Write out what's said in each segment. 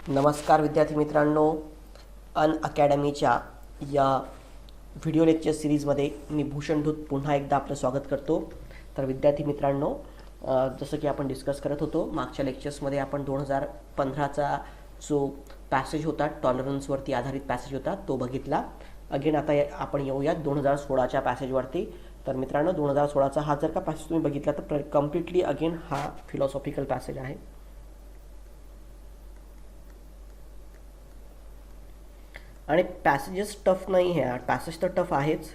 नमस्कार विद्यार्थी मित्रांनो, अन अकॅडमीच्या या व्हिडिओ लेक्चर सिरीजमध्ये मी भूषण धूत पुन्हा एकदा आपलं स्वागत करतो. तर विद्यार्थी मित्रांनो, जसं की आपण डिस्कस करत होतो मागच्या लेक्चर्समध्ये आपण 2015चा जो पॅसेज होता, टॉलरन्सवरती आधारित पॅसेज होता तो बघितला. अगेन आता आपण येऊयात 2016च्या पॅसेजवरती. तर मित्रांनो, 2016चा हा जर का पॅसेज तुम्ही बघितला तर कम्प्लिटली अगेन हा फिलॉसॉफिकल पॅसेज आहे. आणि पॅसेजेस टफ नाही आहे, पॅसेज तर टफ आहेच,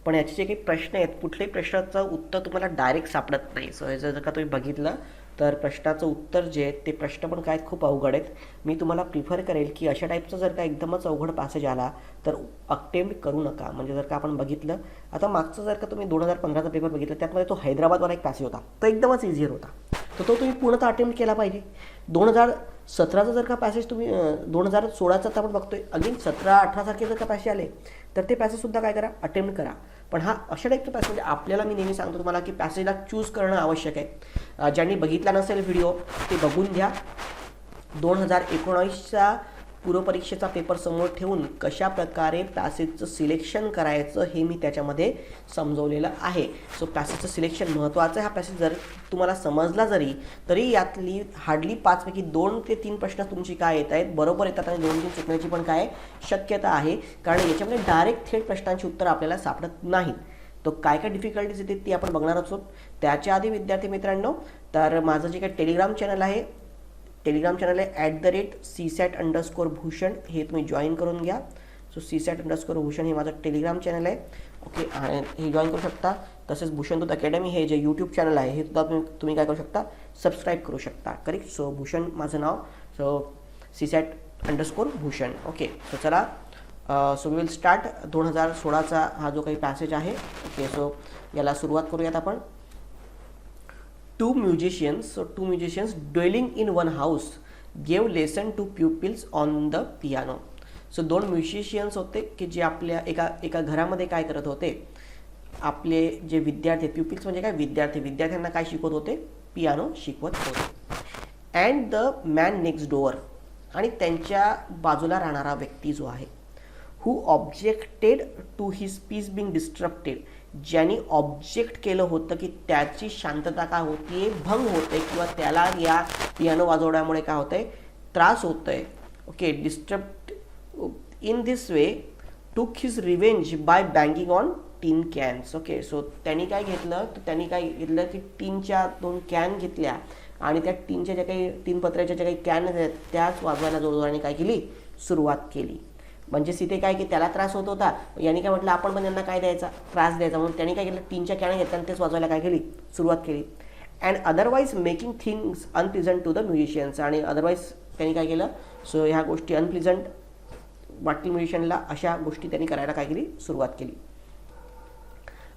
पण याचे जे काही प्रश्न आहेत कुठल्याही प्रश्नाचं उत्तर तुम्हाला डायरेक्ट सापडत नाही. सो याचं जर का तुम्ही बघितलं तर प्रश्नाचं उत्तर जे आहेत ते प्रश्न पण काय खूप अवघड आहेत. मी तुम्हाला प्रिफर करेल की अशा टाईपचं जर का एकदमच अवघड पॅसेज आला तर अटेम्प्ट करू नका. म्हणजे जर का आपण बघितलं, आता मागचं जर का तुम्ही 2015चा पेपर बघितला त्यामध्ये तो हैदराबादवाला एक पॅसेज होता, तो एकदमच इझियर होता, तर तो तुम्ही पूर्णतः अटेम्प्ट केला पाहिजे. 2017चा जर का पॅसेज तुम्ही 2016चा तर आपण बघतोय, अगेन 17-18 सारखे जर का पॅसेज आले तर ते पॅसेजसुद्धा काय करा, अटेम्प्ट करा. पण हा अशा टाईपचा पॅसेज म्हणजे आपल्याला, मी नेहमी सांगतो तुम्हाला की पॅसेजला चूज करणं आवश्यक आहे. ज्यांनी बघितला नसेल व्हिडिओ ते बघून घ्या. 2019चा पूर्वपरीक्षेचा पेपर समोर ठेवून कशा प्रकारे पॅसेजचं सिलेक्शन करायचं हे मी त्याच्यामध्ये समजवलेलं आहे. सो पॅसेजचं सिलेक्शन महत्त्वाचं आहे. हा पॅसेज जर तुम्हाला समजला तरी यातली हार्डली 5 पैकी 2 ते 3 प्रश्न तुमची काय येत आहेत, बरोबर येतात आणि 2-3 चुकण्याची पण काय शक्यता आहे, कारण याच्यामध्ये डायरेक्ट थेट प्रश्नांची उत्तर आपल्याला सापडत नाहीत. तो काय काय डिफिकल्टीज येते ती आपण बघणार आहोत. त्याच्या आधी विद्यार्थी मित्रांनो, तर माझं जे काही टेलिग्राम चॅनल आहे @CSAT_भूषण, हे तुम्ही जॉईन करून घ्या. सो CSAT_भूषण हे माझं टेलिग्राम चॅनल आहे. ओके, आणि हे जॉईन करू शकता. तसेच भूषण धूत अकॅडमी हे जे यूट्यूब चॅनल आहे हे सुद्धा तुम्ही काय करू शकता, सबस्क्राईब करू शकता. करेक्ट. सो भूषण माझं नाव, सो CSAT_भूषण. ओके, सो चला, सो वी विल स्टार्ट 2016चा हा जो काही पॅसेज आहे. ओके, सो याला सुरुवात करूयात आपण. Two musicians dwelling in one house gave lesson to pupils on the piano. So 2 musicians होते की जे आपल्या एका घरामध्ये काय करत होते, आपले जे विद्यार्थी, प्युपिल्स म्हणजे काय, विद्यार्थ्यांना काय शिकवत होते, पियानो शिकवत होते. And the man next door, आणि त्यांच्या बाजूला राहणारा व्यक्ती जो आहे, who objected to his peace being disrupted, ज्यांनी ऑब्जेक्ट केलं होतं की त्याची शांतता काय होतीये, भंग होते, किंवा त्याला या पियानो वाजवण्यामुळे काय होतंय, त्रास होतोय. Okay, disturb in this way took his revenge by banging on tin cans. Okay, so त्यांनी काय घेतलं की टीनच्या 2 कॅन घेतल्या आणि त्या टीनच्या ज्या काही, 3 पत्र्याच्या ज्या काही कॅन आहेत त्याच वाजवायला जोरजोराने काय केली, सुरुवात केली. म्हणजे तिथे काय की त्याला त्रास होत होता, यांनी काय म्हटलं आपण पण यांना काय द्यायचा, त्रास द्यायचा, म्हणून त्यांनी काय केलं, टीनच्या कॅन घेतल्या आणि तेच वाजवायला काय केली, सुरुवात केली. And otherwise making things unpleasant to the musicians, आणि अदरवाईज त्यांनी काय केलं, सो ह्या गोष्टी अनप्लिझंट वाटतील म्युझिशियनला, अशा गोष्टी त्यांनी करायला काय केली, सुरुवात केली.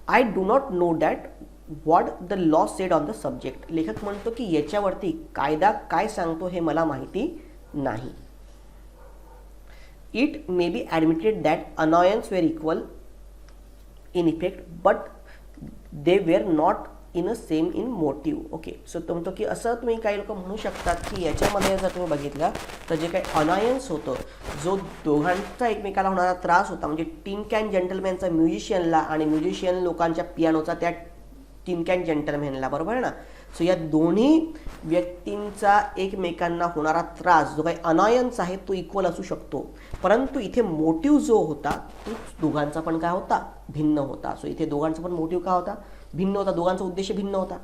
I do not know that what the law sed on the subject. लेखक म्हणतो की याच्यावरती कायदा काय सांगतो हे मला माहिती नाही. It may be admitted that annoyance were equal in effect, but they were not in a same in motive. Okay, so तो म्हणतो की असं तुम्ही काही लोक म्हणू शकतात की याच्यामध्ये जर तुम्ही बघितलं तर जे काही अनायन्स होतं, जो दोघांचा एकमेकाला होणारा त्रास होता, म्हणजे टिन कॅन जेंटलमॅनचा म्युझिशियनला आणि म्युझिशियन लोकांच्या पियानोचा त्या टिन कॅन जेंटलमॅनला, बरोबर आहे ना. सो या दोन्ही व्यक्तींचा एकमेकांना होणारा त्रास, जो काही अनायन्स आहे तो इक्वल असू शकतो, परंतु इथे मोटिव्ह जो होता तो दोघांचा पण काय होता, भिन्न होता. सो इथे दोघांचा पण मोटिव्ह काय होता, भिन्न होता, दोघांचा उद्देश भिन्न होता.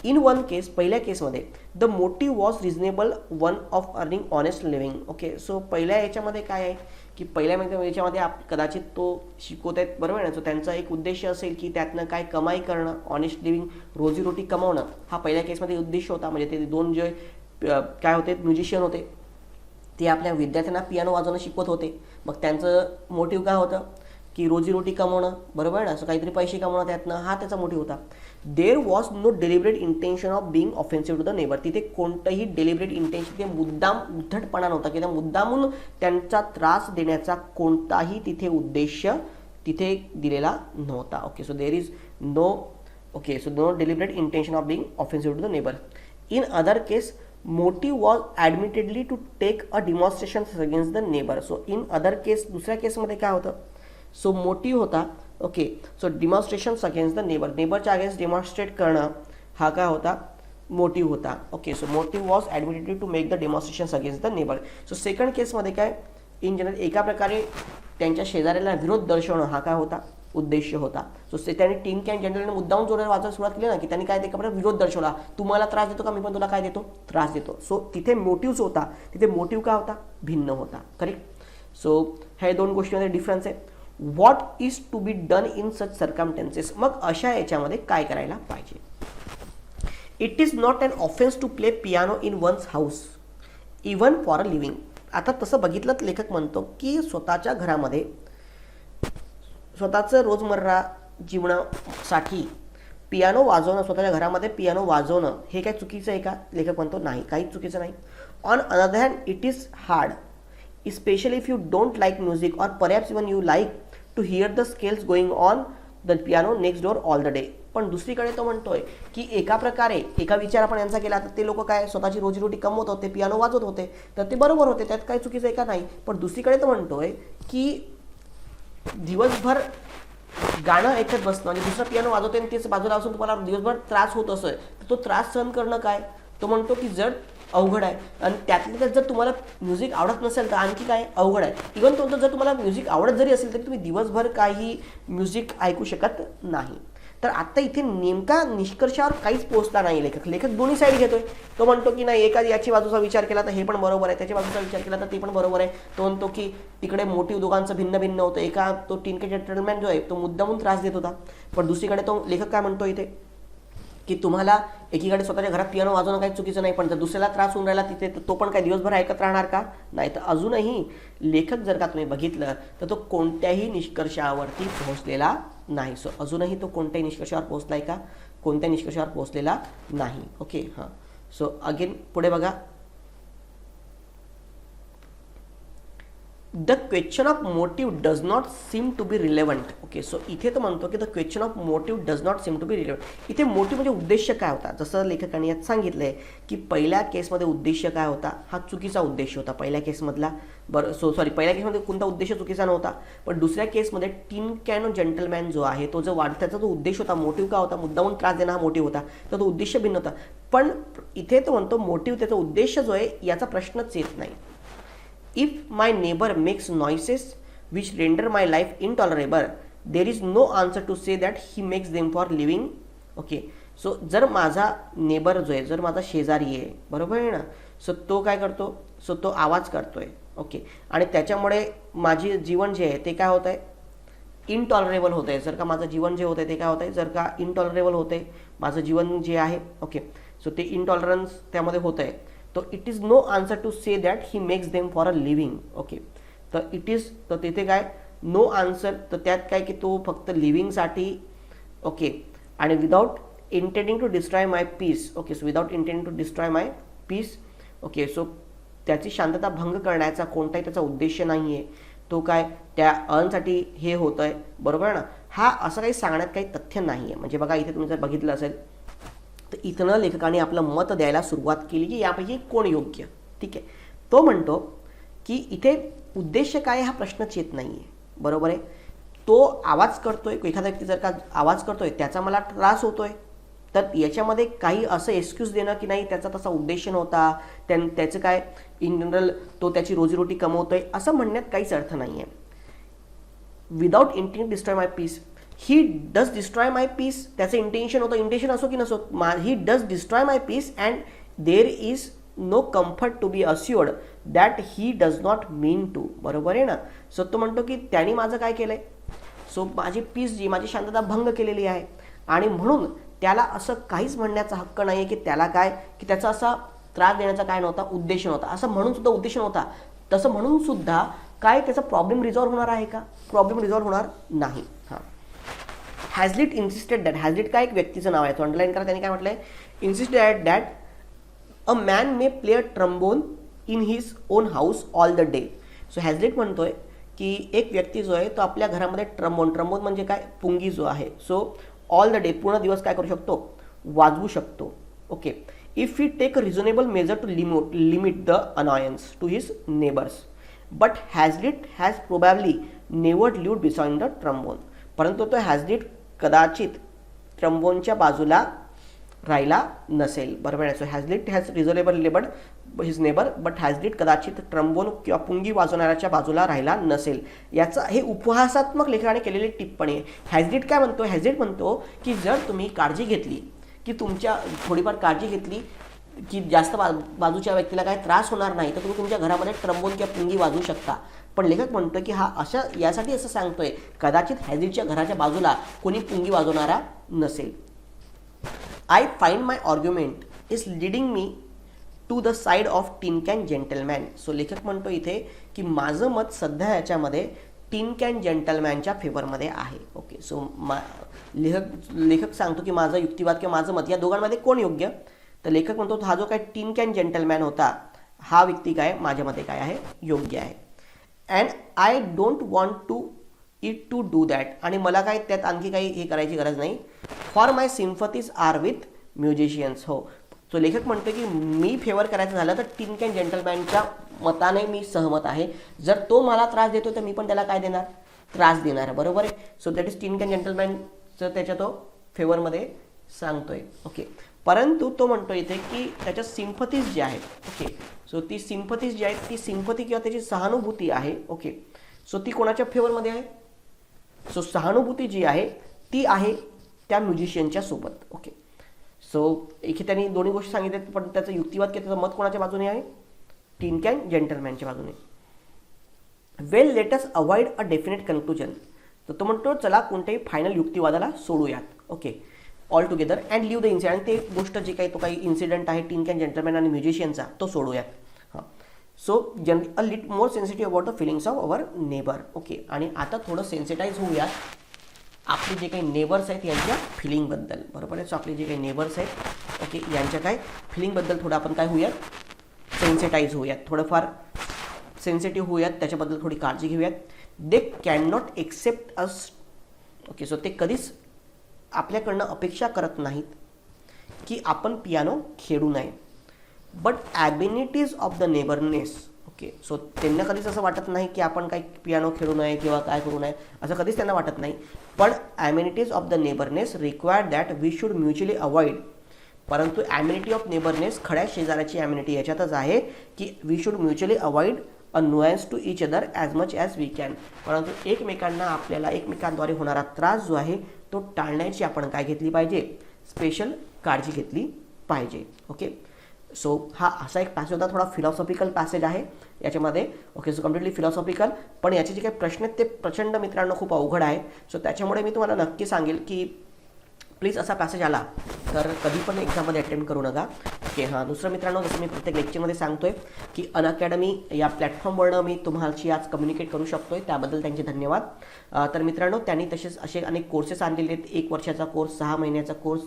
इन वन केस, पहिल्या केसमध्ये the motive was reasonable one of earning honest living. Okay, so पहिल्या याच्यामध्ये काय आहे की पहिल्या याच्यामध्ये कदाचित तो शिकवत आहेत, बरोबर आहे ना. सो त्यांचा एक उद्देश असेल की त्यातनं काय कमाई करणं, ऑनेस्ट लिव्हिंग, रोजीरोटी कमवणं, हा पहिल्या केसमध्ये उद्देश होता. म्हणजे ते 2 जे काय होते, म्युझिशियन होते, ते आपल्या विद्यार्थ्यांना पियानो वाजवणं शिकवत होते. मग त्यांचं मोटिव्ह काय होतं की रोजीरोटी कमवणं, बरोबर आहे ना. सो काहीतरी पैसे कमवणं त्यातनं, हा त्याचा मोटिव्ह होता. There was no deliberate intention of being offensive to the neighbour. तिथे कोणतंही डेलिब्रेट इंटेन्शन, ते मुद्दाम उद्धटपणा नव्हता, की त्या मुद्दामून त्यांचा त्रास देण्याचा कोणताही तिथे उद्देश तिथे दिलेला नव्हता. Okay, so there is no, okay, so no deliberate intention of being offensive to the neighbour. In other case motive was admittedly to take a demonstration against the neighbour. So in other case, दुसऱ्या केसमध्ये काय होतं, so motive होता. Okay, so demonstration against the neighbour, नेबरच्या against demonstrate करणं हा काय होता, मोटिव्ह होता. Okay, so motive was admittedly to make the demonstration against the neighbour. So second केसमध्ये काय, इन जनरल एका प्रकारे त्यांच्या शेजाऱ्याला विरोध दर्शवणं हा काय होता, उद्देश होता. सो त्यांनी टीन कॅन जनरलने मुद्दाहून जोरात वाचायला सुरुवात केली ना, की त्यांनी काय ते प्रकारे विरोध दर्शवला, तुम्हाला त्रास देतो का, मी पण तुला काय देतो, त्रास देतो. सो तिथे मोटिव्हच होता, तिथे मोटिव्ह का होता, भिन्न होता. करेक्ट. सो ह्या दोन गोष्टींमध्ये डिफरन्स आहे. What is to be done in such circumstances, मग अशा याच्यामध्ये काय करायला पाहिजे. It is not an offence to play piano in one's house even for a living. आता तसं बघितलं तर लेखक म्हणतो की स्वतःच्या घरामध्ये स्वतःचं रोजमर्रा जीवनासाठी पियानो वाजवणं, स्वतःच्या घरामध्ये पियानो वाजवणं हे काय चुकीचं आहे का, लेखक म्हणतो नाही, काहीच चुकीचं नाही. On another hand it is hard, especially if you don't like music or perhaps even you like to hear the scales going on the piano next door all the day. पण दुसरीकडे तो म्हणतोय की एका प्रकारे एका विचार आपण यांचा केला तर ते लोक काय स्वतःची रोजीरोटी कमवत होते, पियानो वाजवत होते, तर ते बरोबर होते, त्यात काही चुकीचं आहे का, नाही. पण दुसरीकडे तो म्हणतोय की दिवसभर गाणं ऐकत बसणं म्हणजे दुसरा पियानो वाजवते आणि तेच बाजूला असून तुम्हाला दिवसभर त्रास होत असेल तर तो त्रास सहन करणं काय, तो म्हणतो की जर अवघड आहे. आणि त्यातल्या त्यात जर तुम्हाला म्युझिक आवडत नसेल तर आणखी काय अवघड आहे. इव्हन तो जर तुम्हाला म्युझिक आवडत जरी असेल तरी तुम्ही दिवसभर काही म्युझिक ऐकू शकत नाही. तर आता इथे नेमका निष्कर्षावर काहीच पोहोचला नाही लेखक. लेखक दोन्ही साईड घेतोय. तो म्हणतो की नाही, एका याची बाजूचा विचार केला तर हे पण बरोबर आहे, त्याच्या बाजूचा विचार केला तर ते पण बरोबर आहे. तो म्हणतो की तिकडे मोटिव्ह दोघांचं भिन्न भिन्न होतं. एका तो टिनके जेंटलमॅन जो आहे तो मुद्दामून त्रास देत होता, पण दुसरीकडे तो लेखक काय म्हणतो इथे की तुम्हाला एकीकडे स्वतःच्या घरात पियानो वाजवणं काही चुकीचं नाही, पण जर दुसऱ्याला त्रास होऊन राहिला तिथे तर तो पण काय दिवसभर ऐकत राहणार का, नाही. तर अजूनही लेखक जर का तुम्ही बघितलं तर तो कोणत्याही निष्कर्षावरती पोहोचलेला नाही. सो अजूनही तो कोणत्याही निष्कर्षावर पोहोचलाय का, कोणत्या निष्कर्षावर पोहोचलेला नाही. ओके, हां. सो अगेन पुढे बघा, the question of motive does not seem to be relevant. Okay, so इथे तो म्हणतो की the question of motive does not seem to be relevant. इथे मोटिव्ह म्हणजे उद्देश काय होता, जसं लेखकाने यात सांगितलंय की पहिल्या केसमध्ये उद्देश काय होता, हा चुकीचा उद्देश होता पहिल्या केसमधला. पहिल्या केसमध्ये कोणता उद्देश चुकीचा नव्हता, पण दुसऱ्या केसमध्ये टिन कॅन जेंटलमॅन जो आहे तो जो त्याचा जो उद्देश होता, मोटिव्ह काय होता, मुद्दामून त्रास देणं हा मोटिव्ह होता, तर तो उद्देश भिन्न होता. पण इथे तो म्हणतो मोटिव्ह त्याचा उद्देश जो आहे याचा प्रश्नच येत नाही. If my neighbor makes noises which render my life intolerable, there is no answer to say that he makes them for living. Okay, so जर माझा नेबर जो आहे, जर माझा शेजारी आहे, बरोबर आहे ना, सो तो काय करतो, सो तो आवाज करतोय. ओके, आणि त्याच्यामुळे माझे जीवन जे आहे ते काय होत आहे, इनटॉलरेबल होत आहे. जर का माझं जीवन जे होतं ते काय होत आहे, जर का इनटॉलरेबल होत आहे माझं जीवन जे आहे, ओके, सो ते इनटॉलरन्स त्यामध्ये होत आहे, तो it is no answer to say that he makes them for a living. Okay, तर इट इज, तर तिथे काय नो आन्सर, तर त्यात काय की तो फक्त लिव्हिंगसाठी. ओके, आणि without intending to destroy my peace. Okay, so without intending to destroy my peace. Okay, so त्याची शांतता भंग करण्याचा कोणताही त्याचा उद्देश नाही आहे. तो काय त्या अर्नसाठी हे होतं आहे, बरोबर आहे ना. हा असं काही सांगण्यात काही तथ्य नाही आहे. म्हणजे बघा इथे तुम्ही जर बघितलं असेल तर इथनं लेखकाने आपलं मत द्यायला सुरुवात केली की यापैकी कोण योग्य. ठीक आहे, तो म्हणतो की इथे उद्देश काय हा प्रश्नच येत नाही आहे, बरोबर आहे. तो आवाज करतोय, एखादा व्यक्ती जर का आवाज करतोय त्याचा मला त्रास होतोय, तर याच्यामध्ये काही असं एक्सक्यूज देणं की नाही त्याचा तसा उद्देश नव्हता, त्याचं काय इन जनरल तो त्याची रोजीरोटी कमवतोय असं म्हणण्यात काहीच अर्थ नाही आहे. Without intent destroy my peace, he does destroy my peace, त्याचं इंटेन्शन होतं, इंटेन्शन असो की नसो, he does destroy my peace and there is no comfort to be assured that he does not mean to. बरोबर आहे ना. So तो म्हणतो की त्यांनी माझं काय केलंय, सो माझी पीस जी माझी शांतता भंग केलेली आहे, आणि म्हणून त्याला असं काहीच म्हणण्याचा हक्क नाही आहे की त्याला काय की त्याचा असा त्रास देण्याचा काय नव्हता, उद्देश नव्हता, असं म्हणून सुद्धा उद्देश नव्हता. तसं म्हणून सुद्धा काय त्याचा प्रॉब्लेम रिझॉल्व्ह होणार आहे का, प्रॉब्लेम रिझॉल्व्ह होणार नाही. हां, हॅझलिट इन्सिस्टेड दॅट, हॅझलिट काय एक व्यक्तीचं नाव आहे, तो अंडरलाईन करा. त्यांनी काय म्हटलंय, insisted that a man may play a trombone in his own house all the day. So Hazlitt म्हणतोय की एक व्यक्ती जो आहे तो आपल्या घरामध्ये ट्रम्बोन म्हणजे काय, पुंगी जो आहे, सो ऑल द डे पूर्ण दिवस काय करू शकतो, वाजवू शकतो. Okay, if he take a reasonable measure to limit the annoyance to his neighbours, but Hazlitt has probably never lived beside the trombone. परंतु तो हॅझलिट कदाचित ट्रम्बोनच्या बाजूला राहिला नसेल. बरोबर आहे. So Hazlitt has reasonable limit his neighbour, but Hazlitt कदाचित trombone किंवा पुंगी वाजवणाऱ्याच्या बाजूला राहिला नसेल. याचा हे उपहासात्मक लेखकाने केलेली टिप्पणी आहे. हॅझलिट काय म्हणतो? हॅझलिट म्हणतो की जर तुम्ही काळजी घेतली, की तुमच्या थोडीफार काळजी घेतली की जास्त बाजूच्या व्यक्तीला काही त्रास होणार नाही, तर तुम्ही तुमच्या घरामध्ये ट्रम्बोन किंवा पुंगी वाजवू शकता. पण लेखक म्हणतो की हा अशा यासाठी असं सांगतोय कदाचित हॅझलिटच्या घराच्या बाजूला कोणी पुंगी वाजवणारा नसेल. I find my argument is leading me to the side of tin can gentleman. So लेखक म्हणतो इथे की माझं मत सध्या याच्यामध्ये टिन कॅन जेंटलमॅनच्या फेवरमध्ये आहे. ओके. सो लेखक सांगतो की माझं युक्तिवाद किंवा माझं मत या दोघांमध्ये कोण योग्य? तर लेखक म्हणतो हा जो काय टिन कॅन जेंटलमॅन होता हा व्यक्ती काय माझ्या मते काय आहे? योग्य आहे. And I don't want to it to do that. आणि मला काय त्यात आणखी काही हे करायची गरज नाही. For my sympathies are with musicians. हो. सो लेखक म्हणतो की मी फेवर करायचं झालं तर टिन कॅन जेंटलमॅनच्या मताने मी सहमत आहे. जर तो मला त्रास देतो तर मी पण त्याला काय देणार? त्रास देणार. बरोबर आहे. So that is tin can जेंटलमॅनचं त्याच्या तो फेवरमध्ये सांगतोय. ओके. परंतु तो म्हणतो इथे की त्याच्या सिम्पथीज जे आहेत, ओके, सो ती सिम्पथीज जी आहेत ती सिम्पथी किंवा त्याची सहानुभूती आहे. ओके. सो ती कोणाच्या फेवरमध्ये आहे? सो सहानुभूती जी आहे ती आहे त्या म्युझिशियनच्या सोबत. ओके. सो इथे त्यांनी दोन्ही गोष्टी सांगितल्यात, पण त्याचं युक्तिवाद किंवा त्याचं मत कोणाच्या बाजूने आहे? टिन कॅन जेंटलमॅनच्या बाजूने. Well let us avoid a definite conclusion. तर तो म्हणतो चला कोणत्याही फायनल युक्तिवादाला सोडूयात. Okay. All together and leave the incident. ते गोष्ट जी काही तो काही इन्सिडेंट आहे टिन कॅन जेंटलमॅन आणि म्युझिशियनचा तो सोडूयात. हां. So a little more sensitive about the feelings of our neighbour. Okay. आणि आता थोडं सेन्सिटाईज होऊयात आपले जे काही नेबर्स आहेत यांच्या फिलिंगबद्दल. बरोबर आहे. सो आपले जे काही नेबर्स आहेत, ओके, यांच्या काय फिलिंगबद्दल थोडं आपण काय होऊयात? सेन्सिटाईज होऊयात, थोडंफार सेन्सिटिव्ह होऊयात, त्याच्याबद्दल थोडी काळजी घेऊयात. They can not accept us. Okay. So ते कधीच आपल्याकडनं अपेक्षा करत नाहीत की आपण पियानो खेळू नये. But amenities of the neighbourness. Okay. So त्यांना कधीच असं वाटत नाही की आपण काही पियानो खेळू नये किंवा काय करू नये, असं कधीच त्यांना वाटत नाही. पण amenities of the neighbourness require that we should mutually avoid. परंतु ॲमिनिटी ऑफ नेबरनेस, खड्या शेजाऱ्याची ॲमिनिटी याच्यातच आहे की we should mutually avoid a nuisance to each other as much as we can. परंतु एकमेकांना आपल्याला एकमेकांद्वारे होणारा त्रास जो आहे तो टाळण्याची आपण काय घेतली पाहिजे? स्पेशल काळजी घेतली पाहिजे. ओके. सो हा असा एक पॅसेज होता, थोडा फिलॉसॉफिकल पॅसेज आहे याच्यामध्ये. ओके. सो कम्प्लिटली फिलॉसॉफिकल, पण याचे जे काही प्रश्न आहेत ते प्रचंड मित्रांनो खूप अवघड आहे. सो त्याच्यामुळे मी तुम्हाला नक्की सांगेल की प्लीज असा पॅसेज आला तर कधी पण एक्झाममध्ये अटेम्प्ट करू नका. ओके. हां. दुसरं मित्रांनो, जसं मी प्रत्येक लेक्चरमध्ये सांगतोय की अनअकॅडमी या प्लॅटफॉर्मवरनं मी तुम्हाशी आज कम्युनिकेट करू शकतोय, त्याबद्दल त्यांचे धन्यवाद. तर मित्रांनो, त्यांनी तसेच असे अनेक कोर्सेस आणलेले आहेत. 1 वर्षाचा कोर्स, 6 महिन्याचा कोर्स,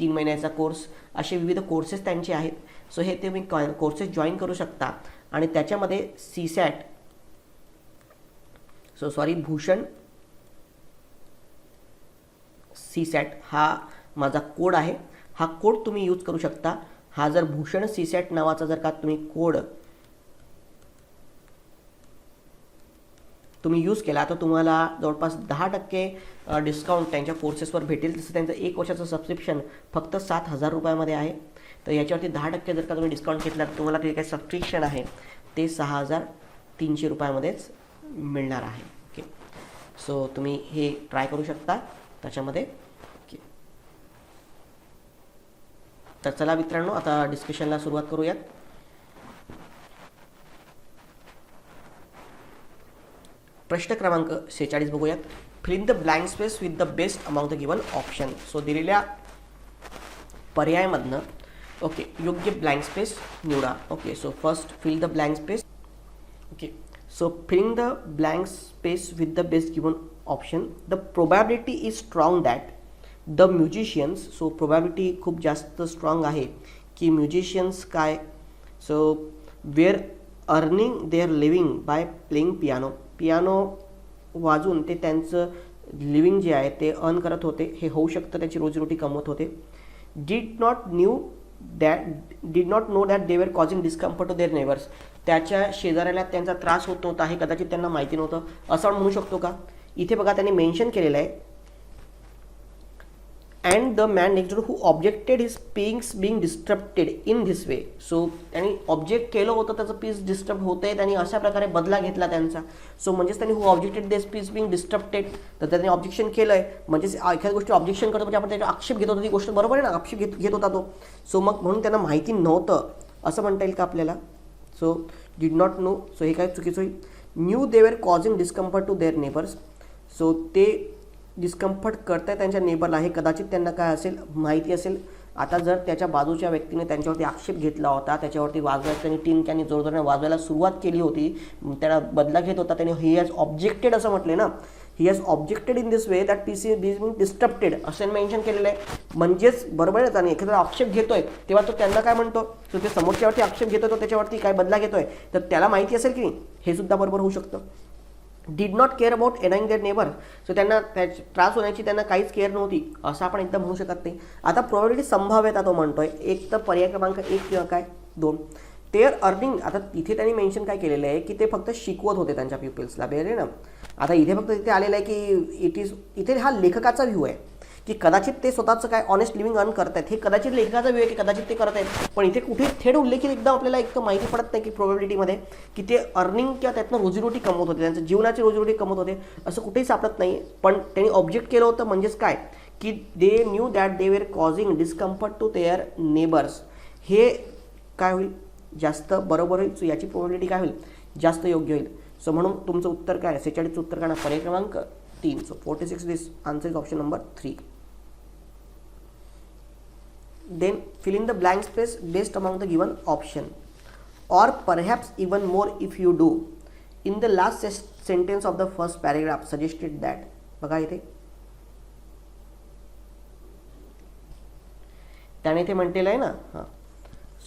3 महिन्याचा कोर्स, असे विविध कोर्सेस त्यांचे आहेत. सो हे तुम्ही कोर्सेस जॉईन करू शकता. आणि त्याच्यामध्ये सीसॅट, भूषण सीसॅट हा माझा कोड आहे. हा कोड तुम्ही यूज करू शकता. हा जर भूषण सीसॅट नावाचा जर का तुम्ही कोड तुम्ही यूज केला तर तुम्हाला जवळपास 10% डिस्काउंट त्यांच्या कोर्सेसवर भेटेल. तसं त्यांचं 1 वर्षाचं सबस्क्रिप्शन फक्त 7,000 रुपयामध्ये आहे. तर याच्यावरती 10% जर का तुम्ही डिस्काउंट घेतला तर तुम्हाला ते काही सबस्क्रिप्शन आहे ते 6,300 रुपयामध्येच मिळणार आहे. ओके. सो तुम्ही हे ट्राय करू शकता त्याच्यामध्ये. ओके. तर चला मित्रांनो, आता डिस्कशनला सुरुवात करूयात. प्रश्न क्रमांक 46 बघूयात. Fill in the blank space with the best among the given option. So दिलेल्या पर्यायामधनं ओके योग्य ब्लँक स्पेस निवडा. Okay. So first fill the blank space. Okay. So filling the blank space with the best given option. The probability is strong that the musicians. So probability खूप जास्त strong आहे की musicians काय, so were earning their living by playing piano. Piano वाजून ते त्यांचं living जे आहे ते अर्न करत होते. हे होऊ शकतं, त्याची रोजीरोटी कमवत होते. Did not knew that did not know that they were causing discomfort to their neighbours. त्याच्या शेजाऱ्याला त्यांचा त्रास होत नव्हता हे कदाचित त्यांना माहिती नव्हतं असं आपण म्हणू शकतो का. इथे बघा त्यांनी मेन्शन केलेलं आहे and the man next door who objected his peace being disturbed in this way. So त्यांनी ऑब्जेक्ट केलं होतं त्याचं पीस डिस्टर्ब होतं आहे, त्यांनी अशा प्रकारे बदला घेतला त्यांचा. सो म्हणजेच त्यांनी हू ऑब्जेक्टेड दिस पीस बिंग डिस्टर्बटेड, तर त्यांनी ऑब्जेक्शन केलं आहे. म्हणजेच एखाद्या गोष्टी ऑब्जेक्शन करतो म्हणजे आपण त्याचा आक्षेप घेत होतो, ती गोष्ट बरोबर आहे ना, आक्षेप घेत होता तो. सो मग म्हणून त्यांना माहिती नव्हतं असं म्हणता येईल का आपल्याला. So did not know, so हे काय चुकीचं होईल. Knew they were causing discomfort to their neighbours. So ते डिस्कम्फर्ट करताय त्यांच्या नेबरला, हे कदाचित त्यांना काय असेल माहिती असेल. आता जर त्याच्या बाजूच्या व्यक्तीने त्यांच्यावरती आक्षेप घेतला होता, त्याच्यावरती वाजवायला त्यांनी टीन कॅनी जोरजोराने वाजवायला सुरुवात केली होती, त्याला बदला घेत होता, त्याने ही हॅज ऑब्जेक्टेड असं म्हटले ना, he has objected in this way that peace is being disturbed असं मेन्शन केलेलं आहे. म्हणजेच बरोबर आहे, आणि एखादा आक्षेप घेतोय तेव्हा तो त्यांना काय म्हणतो, तो ते समोरच्यावरती आक्षेप घेतोय, तो त्याच्यावरती काय बदला घेतोय, तर त्याला माहिती असेल की नाही, हे सुद्धा बरोबर होऊ शकतं. Did not care about anything their neighbour. So त्यांना त्रास होण्याची त्यांना काहीच केअर नव्हती असं आपण एकदम म्हणू शकत नाही. आता प्रोबॅबिलिटी संभाव्यता तो म्हणतोय, एक तर पर्याय क्रमांक 1 किंवा काय 2. तेअर अर्निंग, आता इथे त्यांनी मेन्शन काय केलेलं आहे की ते फक्त शिकवत होते त्यांच्या पीपल्सला, बरोबर ना. आता इथे फक्त इथे आलेलं आहे की इट इज, इथे हा लेखकाचा व्ह्यू आहे की कदाचित ते स्वतःचं काय ऑनेस्ट लिव्हिंग अर्न करतायत, हे कदाचित लेखकाचा व्ह्यू आहे की कदाचित ते करत आहेत. पण इथे कुठे थेट उल्लेखित एकदम आपल्याला इतकं माहिती पडत नाही की प्रोबॅबिलिटीमध्ये की ते अर्निंग किंवा त्यातनं रोजीरोटी कमवत होते, त्यांच्या जीवनाची रोजीरोटी कमवत होते असं कुठेही सापडत नाही. पण त्यांनी ऑब्जेक्ट केलं होतं, म्हणजेच काय की they knew that they were causing discomfort to their neighbours. हे काय होईल, जास्त बरोबर होईल. सो याची प्रोबॅबिलिटी काय होईल, जास्त योग्य होईल. सो म्हणून तुमचं उत्तर काय, 46चं उत्तर काय, पर्याय क्रमांक 3. So 46 this answer is option number 3. Then fill in the blank space based among the given option, or perhaps even more if you do. In the last sentence of the first paragraph suggested that. बघा इथे त्याने ते म्हटलेलं आहे ना. हां,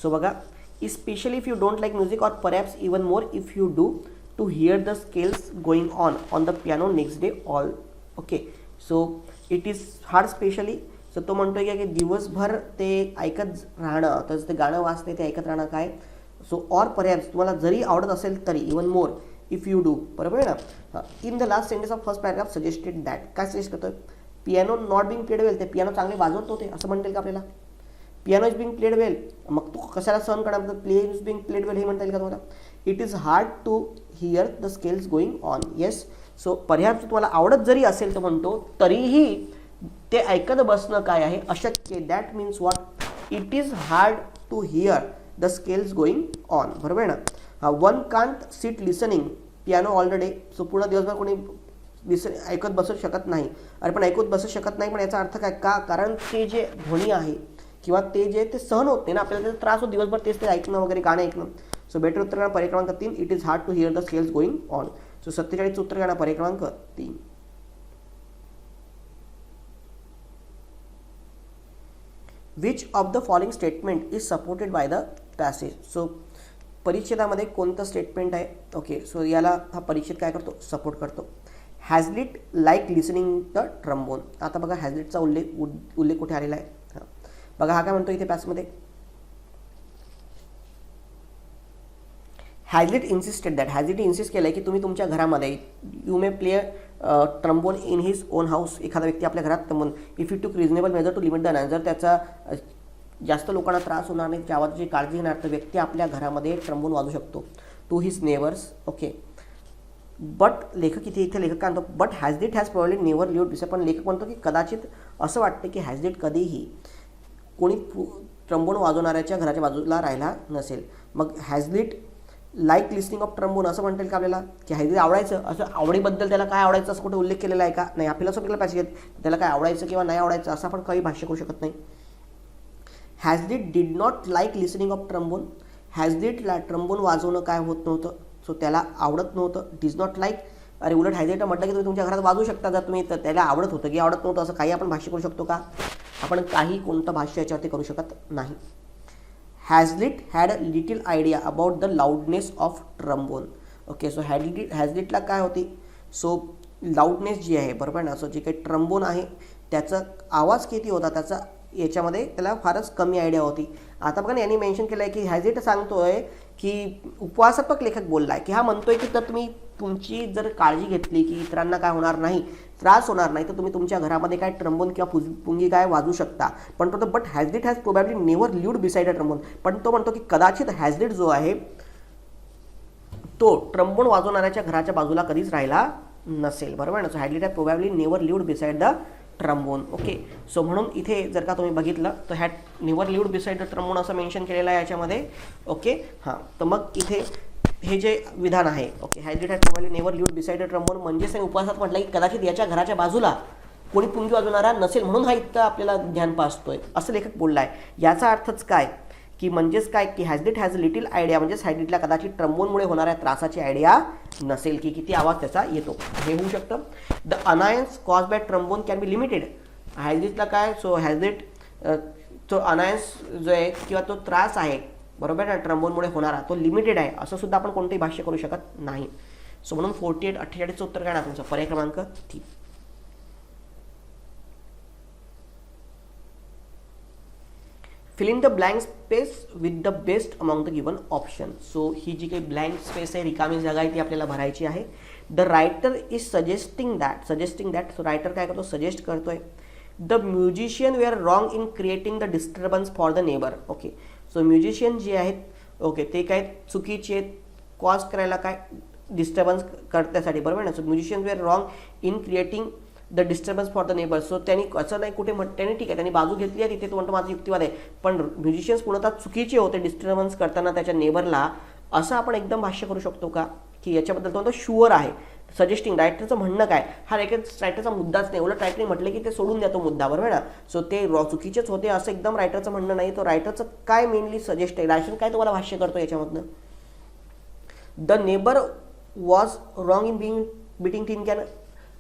so बघा, especially if you don't like music, और perhaps even more if you do, to hear the scales going on the piano next day all. Okay, so it is hard specially. So तो म्हणतोय की दिवसभर ते ऐकत राहणं, तसं ते गाणं वाचते ते ऐकत राहणं काय. सो ऑर परहॅप्स, तुम्हाला जरी आवडत असेल तरी, even more if you do, बरोबर आहे ना. In the last sentence of first paragraph suggested that, काय सजेस्ट करतोय, पियानो नॉट बिंग प्लेड वेल, ते पियानो चांगले वाजवत नव्हते असं म्हणता येईल का आपल्याला. Piano is being played well, मग तू कशाला सहन करणार, play is being played well हे म्हणता येईल का तुम्हाला. It is hard to hear the scales going on. Yes, so perhaps तुम्हाला आवडत जरी असेल तो म्हणतो तरीही ते ऐकत बसणं काय आहे, अशक्य. That means what, it is hard to hear the scales going on, बरोबर आहे ना. One can't sit listening piano all the day. So पूर्ण दिवसभर कोणी ऐकत बसू शकत नाही. अरे पण ऐकत बसू शकत नाही, पण याचा अर्थ काय का, कारण ते जे ध्वनी आहे किंवा ते जे ते सहन होत नाही ना, आपल्याला त्याचा त्रास होतो दिवसभर तेच ते ऐकणं वगैरे, गाणं ऐकणं. सो बेटर उत्तर पर्याय क्रमांक 3, it is hard to hear the scales going on. So 47चं उत्तर करणार पर्याय क्रमांक 3. Which of the following statement is supported by the passage. So परिच्छेदामध्ये कोणतं स्टेटमेंट आहे. ओके, सो याला हा परिच्छेद काय करतो, सपोर्ट करतो. हॅझलिट लाईक लिसनिंग द ट्रम्बोन. आता बघा हॅझलिटचा उल्लेख कुठे आलेला आहे. हां, बघा हा काय म्हणतो इथे पॅसमध्ये, हॅझलिट इन्सिस्टेड दॅट, हॅझलिट इन्सिस्ट केलं आहे की तुम्ही तुमच्या घरामध्ये you may play trombone in his own house. एखादा व्यक्ती आपल्या घरात trombone, if you took reasonable measure to limit the noise, जर त्याचा जास्त लोकांना त्रास होणार नाही, त्या आवाजाची काळजी घेणार, तर व्यक्ती आपल्या घरामध्ये ट्रम्बोन वाजवू शकतो to his neighbours. Okay, but लेखक इथे लेखक काय म्हणतो, but Hazlitt has probably never lived this. पण लेखक म्हणतो की कदाचित असं वाटतं की हॅझलिट कधीही कोणी ट्रम्बोन वाजवणाऱ्याच्या घराच्या बाजूला राहिला नसेल. मग हॅझलिट लाईक लिस्निंग ऑफ ट्रम्बोन असं म्हणता येईल का आपल्याला, की हॅझलिट आवडायचं, असं आवडीबद्दल त्याला काय आवडायचं असं कुठे उल्लेख केलेला आहे का, नाही. फिलॉसॉफिकल पॅसेज त्याला काय आवडायचं किंवा नाही आवडायचं असं आपण काही भाष्य करू शकत नाही. Hazlitt did not like listening of trombone, हॅझलिटला ट्रम्बोन वाजवणं काय होत नव्हतं, सो त्याला आवडत नव्हतं. डिज नॉट लाईक, अरे उलट हॅझलिट म्हटलं की तुम्ही तुमच्या घरात वाजवू शकता जर तुम्ही, तर त्याला आवडत होतं की आवडत नव्हतं असं काही आपण भाष्य करू शकतो का, आपण काही कोणतं भाष्य याच्यावरती करू शकत नाही. Hazlitt had a little idea about the loudness of trombone. Okay, so हॅझलिटला काय होती, सो लाऊडनेस जी आहे, बरोबर ना. सो जे काही ट्रम्बोन आहे त्याचा आवाज किती होता, त्याचा याच्यामध्ये त्याला फारच कमी आयडिया होती. आता बघा ना, यांनी मेन्शन केलं आहे की हॅझिट सांगतोय की उपवासात्मक लेखक बोलला आहे की हा म्हणतोय की तर तुम्ही तुमची जर काळजी घेतली की इतरांना काय होणार नाही, त्रास होणार नाही, तर तुम्ही तुमच्या घरामध्ये काय ट्रम्बोन किंवा पुंगी काय वाजू शकता. पण तो but Hazlitt has probably never lived beside a trombone. पण तो म्हणतो की कदाचित हॅझिट जो आहे तो ट्रम्बोन वाजवणाऱ्याच्या घराच्या बाजूला कधीच राहिला नसेल. बरोबर ना. So Hazlitt has probably never lived beside the trombone. Okay. So म्हणून इथे जर का तुम्ही बघितलं तर had never lived beside the trombone असं मेन्शन केलेलं आहे याच्यामध्ये. ओके. हां, तर मग इथे हे जे विधान आहे, okay, Hazlitt has probably never lived beside the trombone, म्हणजेच उपवासात म्हटलं की कदाचित याच्या घराच्या बाजूला कोणी पुंगी वाजवणारा नसेल, म्हणून हा इतका आपल्याला ध्यान पासतोय असं लेखक बोलला आहे. याचा अर्थच काय की म्हणजेच काय की हॅझिट हॅज लिटिल आयडिया, म्हणजेच हॅझिटला कदाचित ट्रम्बोनमुळे होणाऱ्या त्रासाची आयडिया नसेल की किती आवाज त्याचा येतो, हे होऊ शकतं. The annoyance caused by trombone can be limited. हॅझिटला काय, सो हॅझिट तो अनायन्स जो आहे किंवा तो त्रास आहे, बरोबर ना, ट्रम्बोनमुळे होणारा, तो लिमिटेड आहे असं सुद्धा आपण कोणतेही भाष्य करू शकत नाही. सो म्हणून 48-48चं उत्तर काय ना तुमचं पर्याय क्रमांक 3. Fill in the blank space with the best among the given option. So ही जी काही ब्लँक स्पेस आहे, रिकामी जागा आहे, ती आपल्याला भरायची आहे. The writer is suggesting that. So writer काय करतो, सजेस्ट करतोय. The musician were wrong in creating the disturbance for the neighbour. Okay. So musician जे आहेत, ओके, ते काय चुकीचे आहेत कॉज करायला, काय डिस्टर्बन्स करण्यासाठी, बरोबर ना. So musician were wrong in creating the disturbance for the neighbour. So त्यांनी असं नाही कुठे त्याने ठीक आहे, त्यांनी बाजू घेतली आहे तिथे, तो म्हणतो माझा युक्तिवाद आहे, पण म्युझिशियन्स पूर्णतः चुकीचे होते डिस्टर्बन्स करताना त्याच्या नेबरला, असं आपण एकदम भाष्य करू शकतो का की याच्याबद्दल तो म्हणतो शुअर आहे. सजेस्टिंग, रायटरचं म्हणणं काय, हा रायटरचा मुद्दाच नाही. उलट रायटरने म्हटलं की ते सोडून द्या तो मुद्दा, बरोबर ना. सो ते चुकीचेच होते असं एकदम रायटरचं म्हणणं नाही. तो रायटरचं काय मेनली सजेस्ट आहे, रायटर काय तुम्हाला भाष्य करतो याच्यामधनं. The neighbour was wrong in beating tin can.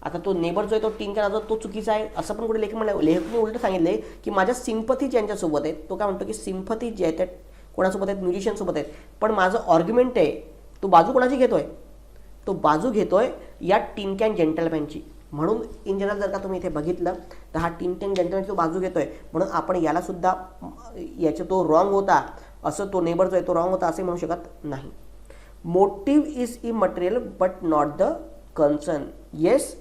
आता तो नेबर जो आहे तो टिन कॅन तो चुकीचा आहे असं पण कुठे लेखकने उलट सांगितले की माझ्या सिम्पथी ज्यांच्यासोबत आहेत, तो काय म्हणतो की सिम्पथी जे आहेत त्या कोणासोबत आहेत, म्युझिशियनसोबत आहेत, पण माझं आर्ग्युमेंट आहे तो बाजू कोणाची घेतोय, तो बाजू घेतोय या टिन कॅन जेंटलमॅनची. म्हणून इन जनरल जर का तुम्ही इथे बघितलं तर हा टिन कॅन जेंटलमॅनची तो बाजू घेतोय, म्हणून आपण याला सुद्धा याचा तो रॉंग होता असं, तो नेबर जो आहे तो रॉंग होता असे म्हणू शकत नाही. Motive is immaterial but not the concern. Yes,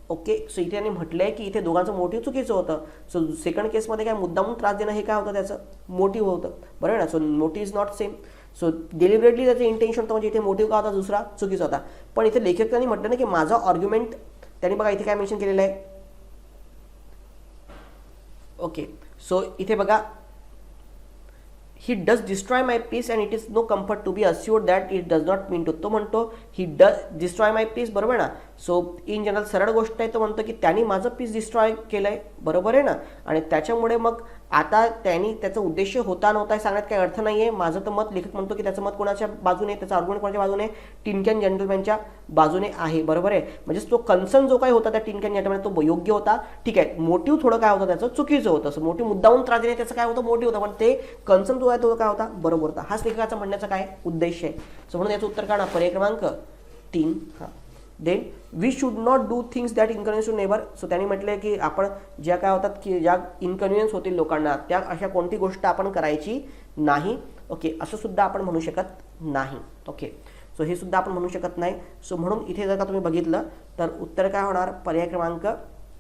okay. So इथे त्यांनी म्हटलंय की इथे दोघांचं मोटिव्ह चुकीचं होतं. सो सेकंड केसमध्ये काय मुद्दामून त्रास देणं हे काय होतं, त्याचं मोटिव्ह होतं, बरोबर ना. So motive is not same. So deliberately त्याचं इंटेन्शन होतं, म्हणजे इथे मोटिव्ह का होता दुसरा चुकीचा होता. पण इथे लेखकांनी म्हटलं ना की माझा आर्ग्युमेंट, त्यांनी बघा इथे काय मेन्शन केलेलं आहे, ओके. सो इथे बघा, he does destroy my peace and it is no comfort to be assured that it does not mean to. तो म्हणतो he does destroy my peace, बरोबर ना. सो इन जनरल सरळ गोष्ट आहे, तो म्हणतो की त्यांनी माझं पीस डिस्ट्रॉय केलं आहे, बरोबर आहे ना. आणि त्याच्यामुळे मग आता त्यांनी त्याचा उद्देश होता नव्हता सांगण्यात काही अर्थ नाही आहे. माझं तर मत, लेखक म्हणतो की त्याचं मत कोणाच्या बाजूने, त्याचा आर्ग्युमेंट कोणाच्या बाजूने, टिन कॅन जेंटलमॅनच्या बाजूने आहे, बरोबर आहे. म्हणजे तो कन्सर्न जो काही होता त्या टिन कॅन जेंटलमॅन तो योग्य होता, ठीक आहे. मोटिव्ह थोडं काय होतं त्याचं चुकीचं होतं. असं मोटिव्ह मुद्दाहून त्रास देणे त्याचं काय होतं, मोटिव्ह होतं, पण ते कन्सर्न जो आहे तो काय होता, बरोबर होता. हाच लेखकाचा म्हणण्याचा काय उद्देश आहे. सो म्हणून याचं उत्तर काढा पर्याय क्रमांक 3. हां. Then we should not do things that inconvenience to neighbor. So त्यांनी म्हटलंय की आपण ज्या काय होतात की ज्या इन्कन्व्हिनियन्स होतील लोकांना, त्या अशा कोणती गोष्ट आपण करायची नाही, ओके, असं सुद्धा आपण म्हणू शकत नाही, ओके. सो हे सुद्धा आपण म्हणू शकत नाही. सो म्हणून इथे जर का तुम्ही बघितलं तर उत्तर काय होणार, पर्याय क्रमांक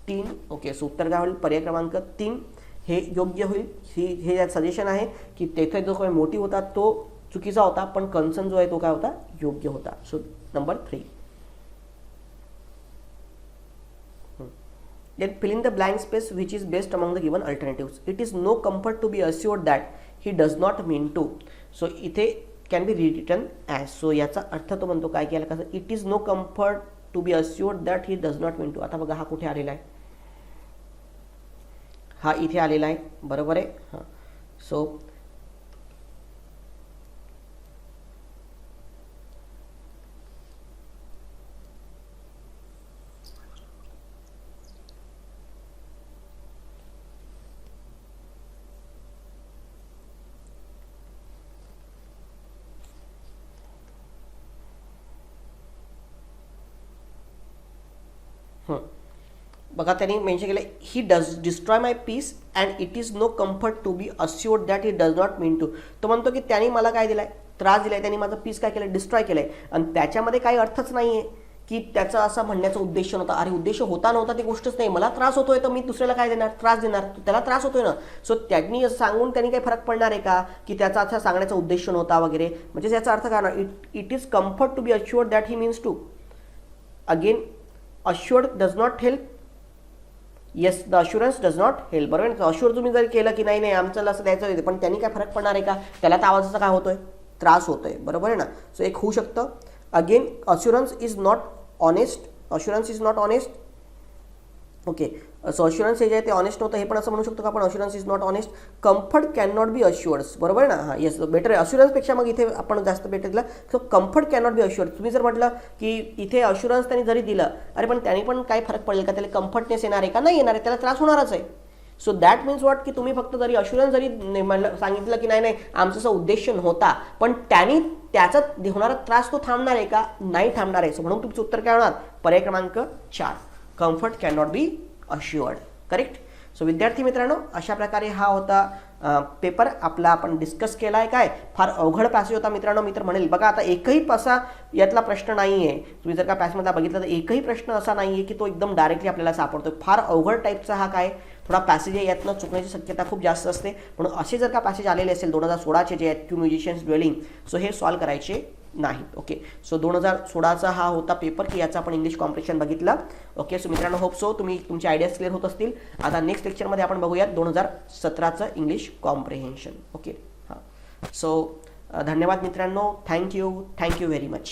3, ओके. सो उत्तर काय होईल, पर्याय क्रमांक 3 हे योग्य होईल. हे सजेशन आहे की तेथे जो काही मोटिव्ह होता तो चुकीचा होता, पण कन्सर्न जो आहे तो काय होता, योग्य होता. So number 3. Then fill in the blank space which is best among the given alternatives. It is no comfort to be assured that he does not mean to. So इथे can be rewritten as. So याचा अर्थ तो म्हणतो काय केला कसं, it is no comfort to be assured that he does not mean to. आता बघा हा कुठे आलेला आहे, हा इथे आलेला आहे, बरोबर आहे. हां. सो बघा त्यांनी मेन्शन केलं he does destroy my peace and it is no comfort to be assured that he does not mean to. तो म्हणतो की त्यांनी मला काय दिलाय, त्रास दिलाय, त्यांनी माझं पीस काय केलं, डिस्ट्रॉय केलंय. आणि त्याच्यामध्ये काही अर्थच नाही आहे की त्याचा असा म्हणण्याचा उद्देश नव्हता. अरे उद्देश होता नव्हता ती गोष्टच नाही. मला त्रास होतोय तर मी दुसऱ्याला काय देणार, त्रास देणार. त्याला त्रास होतोय ना. सो त्यांनी सांगून त्यांनी काही फरक पडणार आहे का की त्याचा असा सांगण्याचा उद्देश नव्हता वगैरे. म्हणजे याचा अर्थ काय ना, it is comfort to be assured that he means to. Again assured does not help. Yes the assurance does not help. बरोबर. अश्युअर तुम्ही जर केलं की नाही नाही आमचं असं द्यायचं होतं पण त्यांनी काय फरक पडणार आहे का, त्याला त्या आवाजाचा काय होतोय, त्रास होतोय. बरोबर आहे ना. सो एक होऊ शकतं. Again assurance is not honest. Assurance is not honest. Okay. So assurance हे जे आहे ते ऑनेस्ट नव्हतं हे पण असं म्हणू शकतो का आपण, assurance is not honest. Comfort can not be assured. बरोबर आहे ना. हां येस बेटर आहे. अश्युरन्सपेक्षा मग इथे आपण जास्त बेटर दिला. So comfort can not B assured. तुम्ही जर म्हटलं की इथे अश्युरन्स त्यांनी जरी दिलं, अरे पण त्यांनी पण काय फरक पडेल का, त्याला कम्फर्टनेस येणार आहे का, नाही येणार आहे, त्याला त्रास होणारच आहे. सो दॅट मीन्स वॉट की तुम्ही फक्त जरी अश्युरन्स जरी सांगितलं की नाही नाही आमचा असा उद्देश नव्हता पण त्यांनी त्याचा होणारा त्रास तो थांबणार आहे का, नाही थांबणार आहे. सो म्हणून तुमचं उत्तर काय होणार, पर्याय क्रमांक 4 comfort can not B assured. Correct. So विद्यार्थी मित्रांनो अशा प्रकारे हा होता पेपर आपला आपण डिस्कस केला आहे. काय फार अवघड पॅसेज होता मित्रांनो. मी तर म्हणेल बघा आता एकही असा यातला प्रश्न नाही आहे, तुम्ही जर का पॅसेजमधला बघितला तर एकही प्रश्न असा नाही आहे की तो एकदम डायरेक्टली आपल्याला सापडतो. फार अवघड टाईपचा हा काय थोडा पॅसेज आहे, यातनं चुकण्याची शक्यता खूप जास्त असते. म्हणून असे जर का पॅसेज आलेले असेल 2016चे जे आहेत टू म्युझिशियन्स ड्वेलिंग, सो हे सॉल्व करायचे नाहीत. ओके. सो 2016चा हा होता पेपर की याचा आपण इंग्लिश कॉम्प्रिहेन्शन बघितला. ओके. सो मित्रांनो होप सो तुम्ही तुमचे आयडियाज क्लिअर होत असतील. आता नेक्स्ट लेक्चरमध्ये आपण बघूयात 2017चं इंग्लिश कॉम्प्रिहेन्शन. ओके. हां. सो धन्यवाद मित्रांनो. Thank you very much.